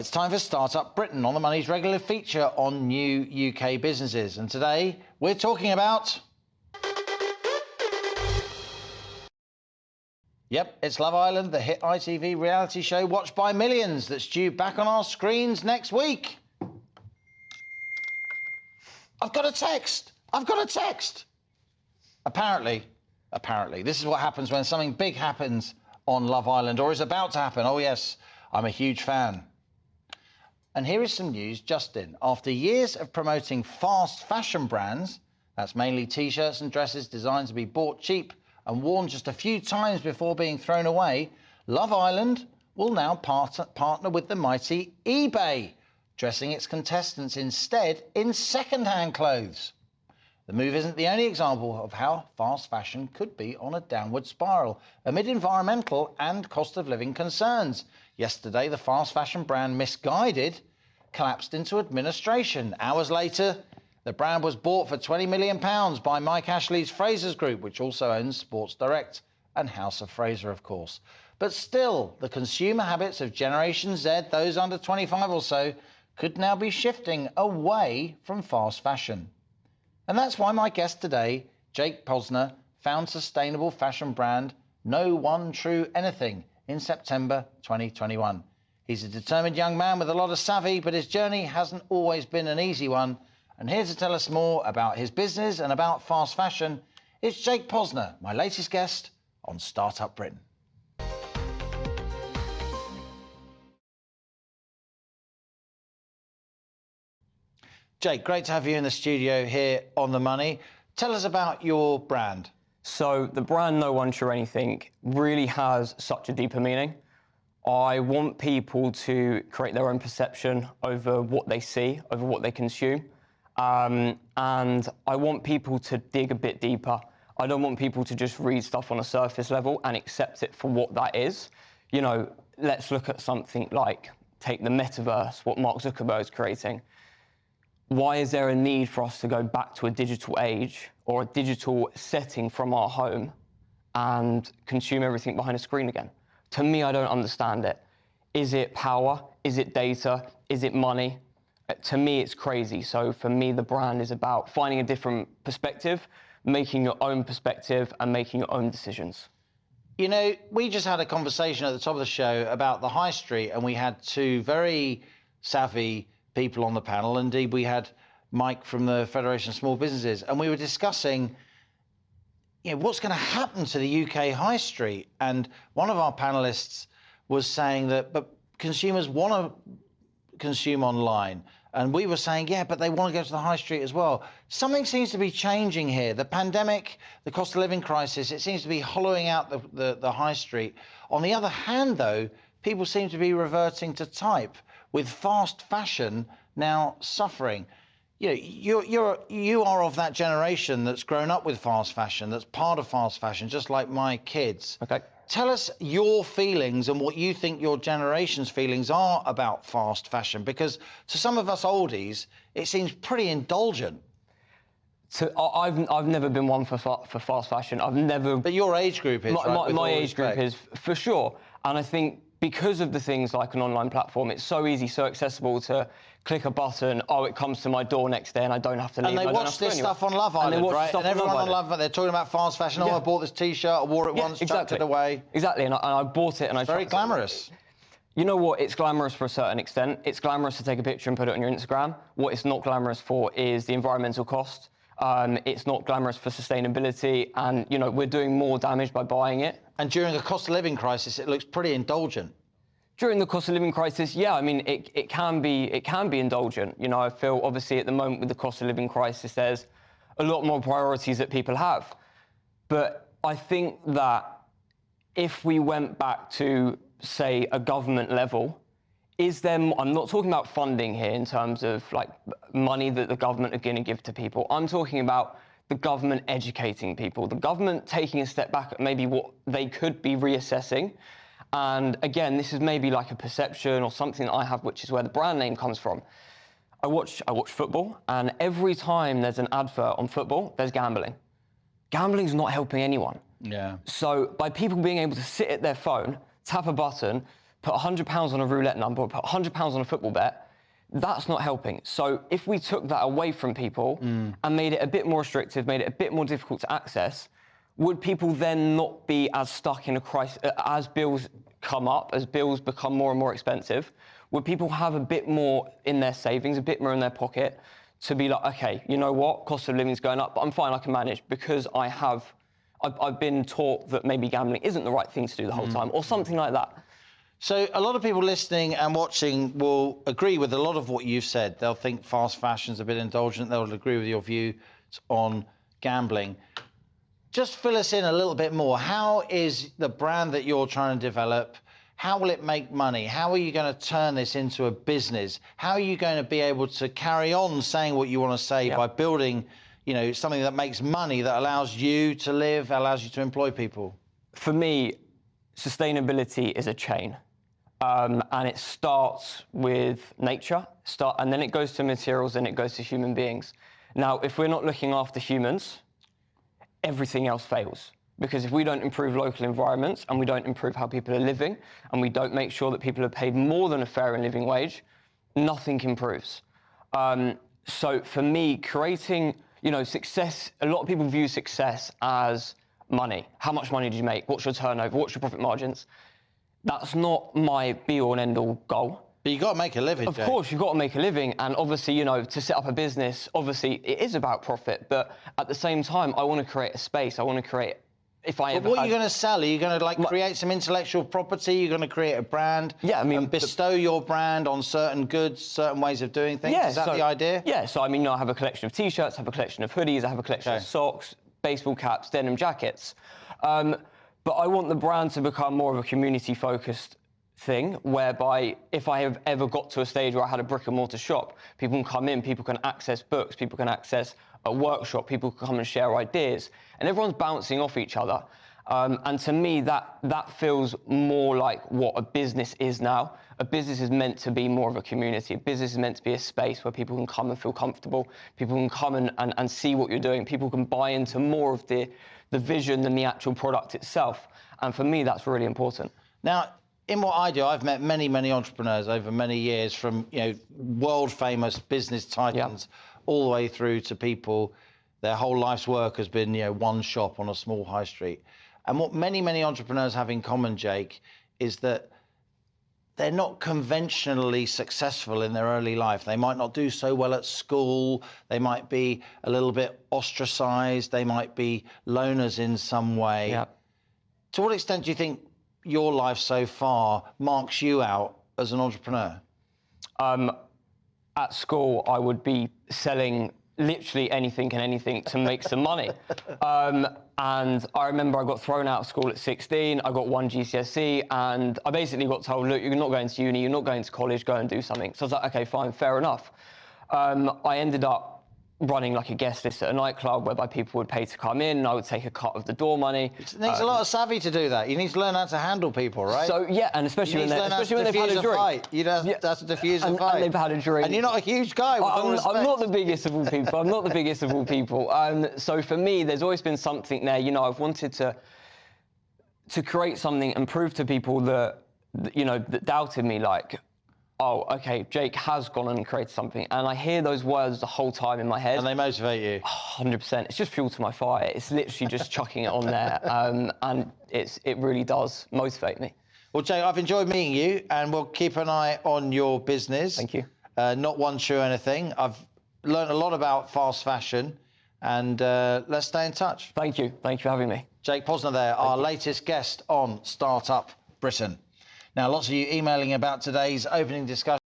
it's time for Startup Britain, On the Money's regular feature on new UK businesses. And today we're talking about... Yep, it's Love Island, the hit ITV reality show watched by millions that's due back on our screens next week. I've got a text. Apparently, this is what happens when something big happens on Love Island, or is about to happen. Oh yes, I'm a huge fan. And here is some news just in. After years of promoting fast fashion brands, that's mainly t-shirts and dresses designed to be bought cheap and worn just a few times before being thrown away, Love Island will now partner with the mighty eBay, dressing its contestants instead in second-hand clothes. The move isn't the only example of how fast fashion could be on a downward spiral amid environmental and cost of living concerns. Yesterday, the fast fashion brand Misguided collapsed into administration. Hours later, the brand was bought for £20 million by Mike Ashley's Frasers Group, which also owns Sports Direct and House of Fraser, of course. But still, the consumer habits of Generation Z, those under 25 or so, could now be shifting away from fast fashion. And that's why my guest today, Jake Posner, found sustainable fashion brand No One True Anything in September 2021. He's a determined young man with a lot of savvy, but his journey hasn't always been an easy one. And here to tell us more about his business and about fast fashion is Jake Posner, my latest guest on Startup Britain. Jake, great to have you in the studio here on The Money. Tell us about your brand. So the brand No One True Anything really has such a deeper meaning. I want people to create their own perception over what they see, over what they consume. And I want people to dig a bit deeper. I don't want people to just read stuff on a surface level and accept it for what that is. You know, let's look at something like, take the metaverse, what Mark Zuckerberg is creating. Why is there a need for us to go back to a digital age or a digital setting from our home and consume everything behind a screen again? To me, I don't understand it. Is it power? Is it data? Is it money? To me, it's crazy. So for me, the brand is about finding a different perspective, making your own perspective and making your own decisions. You know, we just had a conversation at the top of the show about the high street, and we had two very savvy people on the panel. Indeed, we had Mike from the Federation of Small Businesses, and we were discussing, you know, what's going to happen to the UK high street. And one of our panelists was saying that, but consumers want to consume online. And we were saying, yeah, but they want to go to the high street as well. Something seems to be changing here. The pandemic, the cost of living crisis, it seems to be hollowing out the high street. On the other hand, though, people seem to be reverting to type, with fast fashion now suffering. You know, you are of that generation that's grown up with fast fashion, that's part of fast fashion, just like my kids. Okay. Tell us your feelings and what you think your generation's feelings are about fast fashion, because to some of us oldies, it seems pretty indulgent. So I've never been one for fast fashion. I've never. But your age group is, right? My age group is, for sure. And I think because of the things like an online platform, it's so easy, so accessible to click a button, oh, it comes to my door next day and I don't have to leave. And they watch this stuff on Love Island, right? And everyone on Love Island, they're talking about fast fashion. Oh, I bought this T-shirt, I wore it once, chucked it away. Exactly, and I bought it and I very glamorous. You know what? It's glamorous for a certain extent. It's glamorous to take a picture and put it on your Instagram. What it's not glamorous for is the environmental cost. It's not glamorous for sustainability, and you know, we're doing more damage by buying it. And during a cost of living crisis, it looks pretty indulgent. During the cost of living crisis, yeah, I mean, it can be indulgent. You know, I feel obviously at the moment with the cost of living crisis, there's a lot more priorities that people have. But I think that if we went back to, say, a government level, I'm not talking about funding here in terms of like money that the government are going to give to people. I'm talking about the government educating people, the government taking a step back at maybe what they could be reassessing. And again, this is maybe like a perception or something that I have, which is where the brand name comes from. I watch football, and every time there's an advert on football, there's gambling. Gambling's not helping anyone. Yeah. So by people being able to sit at their phone, tap a button, put £100 on a roulette number, or put £100 on a football bet, that's not helping. So if we took that away from people and made it a bit more restrictive, made it a bit more difficult to access, would people then not be as stuck in a crisis as bills come up, as bills become more and more expensive? Would people have a bit more in their savings, a bit more in their pocket to be like, okay, you know what, cost of living is going up, but I'm fine, I can manage because I've been taught that maybe gambling isn't the right thing to do the whole time, or something like that. So a lot of people listening and watching will agree with a lot of what you've said. They'll think fast fashion's a bit indulgent. They'll agree with your view on gambling. Just fill us in a little bit more. How is the brand that you're trying to develop, how will it make money? How are you going to turn this into a business? How are you going to be able to carry on saying what you want to say by building, you know, something that makes money, that allows you to live, allows you to employ people? For me, sustainability is a chain. And it starts with nature, and then it goes to materials, and it goes to human beings. Now, if we're not looking after humans, everything else fails. Because if we don't improve local environments, and we don't improve how people are living, and we don't make sure that people are paid more than a fair and living wage, nothing improves. So for me, creating, you know, success, a lot of people view success as money. How much money did you make? What's your turnover? What's your profit margins? That's not my be-all and end-all goal. But you've got to make a living, Of course, you've got to make a living. And obviously, you know, to set up a business, obviously, it is about profit. But at the same time, I want to create a space. I want to create... What are you going to sell? Are you going to create some intellectual property? You're going to create a brand? Yeah, I mean... And bestow your brand on certain goods, certain ways of doing things? Is that the idea? Yeah, so I mean, I have a collection of T-shirts, I have a collection of hoodies, I have a collection of socks, baseball caps, denim jackets. But I want the brand to become more of a community-focused thing, whereby if I have ever got to a stage where I had a brick-and-mortar shop, people can come in, people can access books, people can access a workshop, people can come and share ideas, and everyone's bouncing off each other. And to me, that feels more like what a business is now. A business is meant to be more of a community. A business is meant to be a space where people can come and feel comfortable. People can come and see what you're doing. People can buy into more of the vision than the actual product itself. And for me, that's really important. Now, in what I do, I've met many, many entrepreneurs over many years, from, you know, world famous business titans all the way through to people, their whole life's work has been, you know, one shop on a small high street. And what many, many entrepreneurs have in common, Jake, is that they're not conventionally successful in their early life. They might not do so well at school. They might be a little bit ostracized. They might be loners in some way. Yeah. To what extent do you think your life so far marks you out as an entrepreneur? At school, I would be selling literally anything and anything to make some money. And I remember I got thrown out of school at 16. I got one GCSE, and I basically got told, look, you're not going to uni, you're not going to college, go and do something. So I was like, okay, fine, fair enough. I ended up running like a guest list at a nightclub whereby people would pay to come in, and I would take a cut of the door money. It needs a lot of savvy to do that. You need to learn how to handle people, right? So yeah, and especially when they've had a drink. Fight. You have to diffuse a fight. And they've had a drink. And you're not a huge guy. I'm not the biggest of all people. I'm not the biggest of all people. So for me, there's always been something there. You know, I've wanted to create something and prove to people that, you know, that doubted me, like, oh, okay, Jake has gone and created something. And I hear those words the whole time in my head. And they motivate you? 100%. It's just fuel to my fire. It's literally just chucking it on there. And it really does motivate me. Well, Jake, I've enjoyed meeting you, and we'll keep an eye on your business. Thank you. Not one shoe anything. I've learned a lot about fast fashion, and let's stay in touch. Thank you. Thank you for having me. Jake Posner there, our latest guest on Startup Britain. Now, lots of you emailing about today's opening discussion.